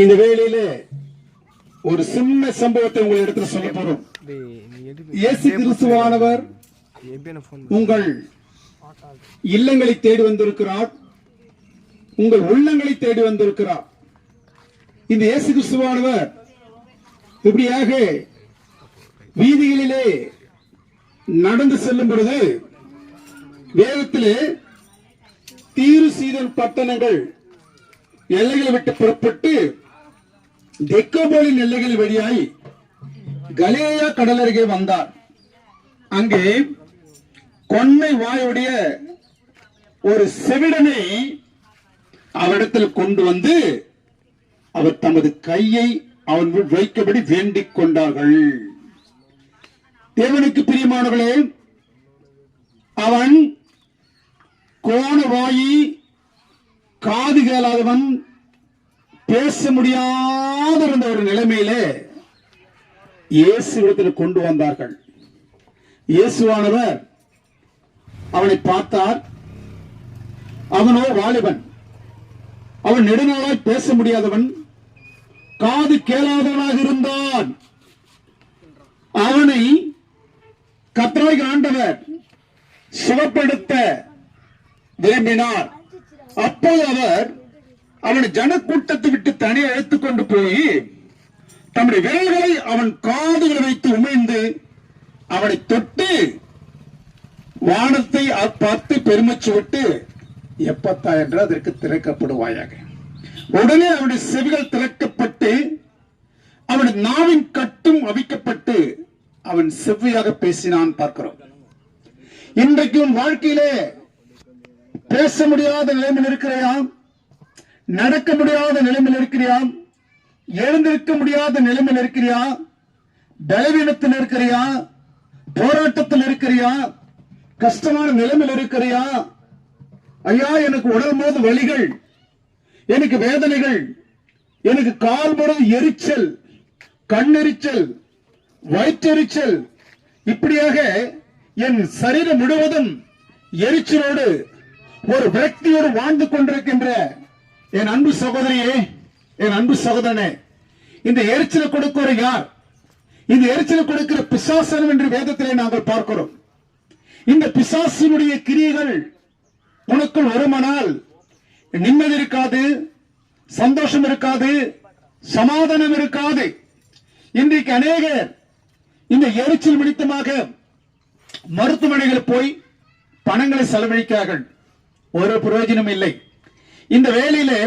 இந்த வேளையில ஒரு சின்ன சம்பவத்தை உங்கள் இடத்துல சொல்ல போறோம். இயேசு கிறிஸ்துவானவர் உங்கள் இல்லங்களை தேடி வந்திருக்கிறார், உங்கள் உள்ளங்களை தேடி வந்திருக்கிறார். இந்த இயேசு கிறிஸ்துவானவர் இப்படியாக வீதிகளிலே நடந்து செல்லும் பொழுது வேதத்திலே தீரு சீதோன் பட்டணங்கள் எல்லைகளை விட்டு புறப்பட்டு தெக்கோபோலின் எல்லைகள் வழியாய் கலிலேயா கடல் அருகே வந்தார். அங்கே கொன்னை வாயுடைய ஒரு செவிடனை அவரிடத்தில் கொண்டு வந்து அவர் தமது கையை அவன் வைக்கபடி வேண்டிக் கொண்டார்கள். தேவனுக்கு பிரியமானவர்களே, அவன் கோணவாயி, காது கேளாதவன், பேச முடியாத இருந்த ஒரு நிலைமையிலே இயேசுவிடத்தில் கொண்டு வந்தார்கள். இயேசுவானவர் அவனை பார்த்தார். அவனோ வாலிபன், அவன் நெடுநாளாய் பேச முடியாதவன், காது கேளாதவனாக இருந்தான். அவனை கர்த்தராகிய ஆண்டவர் சுகப்படுத்த விரும்பினார். அப்போது அவர் அவனை ஜனக்கூட்டத்தை விட்டு தனியே அழைத்துக் கொண்டு போய் தம்முடைய விரல்களை அவன் காதுகளை வைத்து உமிழ்ந்து அவனை தொட்டு வானத்தை பார்த்து பெருமூச்சு விட்டு எப்பத்தா என்று அதற்கு திறக்கப்படுவாயாக. உடனே அவனுடைய செவிகள் திறக்கப்பட்டு அவனுடைய நாவின் கட்டும் அவிக்கப்பட்டு அவன் செவ்வியாக பேசினான் பார்க்கிறோம். இன்றைக்கும் வாழ்க்கையிலே பேச முடியாத நிலைமையில் இருக்கிறியா, நடக்க முடியாத நிலைமையில் இருக்கிறியா, எழுந்திருக்க முடியாத நிலைமையில் இருக்கிறியா, பலவீனத்தில் இருக்கிறியா, போராட்டத்தில் இருக்கிறியா, கஷ்டமான நிலைமையில் இருக்கிறியா? ஐயா, எனக்கு உடல் போது வலிகள், எனக்கு வேதனைகள், எனக்கு கால் பொழுது எரிச்சல், கண்ணெரிச்சல், வயிற்றெரிச்சல், இப்படியாக என் சரீரம் முழுவதும் எரிச்சலோடு ஒரு விரக்தியோடு வாழ்ந்து கொண்டிருக்கின்ற என் அன்பு சகோதரியே, என் அன்பு சகோதரனே, இந்த எரிச்சலை கொடுக்கிற யார்? இந்த எரிச்சலை கொடுக்கிற பிசாசனம் என்று வேதத்திலே நாங்கள் பார்க்கிறோம். இந்த பிசாசினுடைய கிரியைகள் உனக்குள் வருமானால் நிம்மதி இருக்காது, சந்தோஷம் இருக்காது, சமாதானம் இருக்காது. இன்றைக்கு அநேகர் இந்த எரிச்சல் நிமித்தமாக மருத்துவமனைகள் போய் பணங்களை செலவழிக்கிறார்கள். ஒரு பிரயோஜனம் இல்லை. இந்த வேளையிலே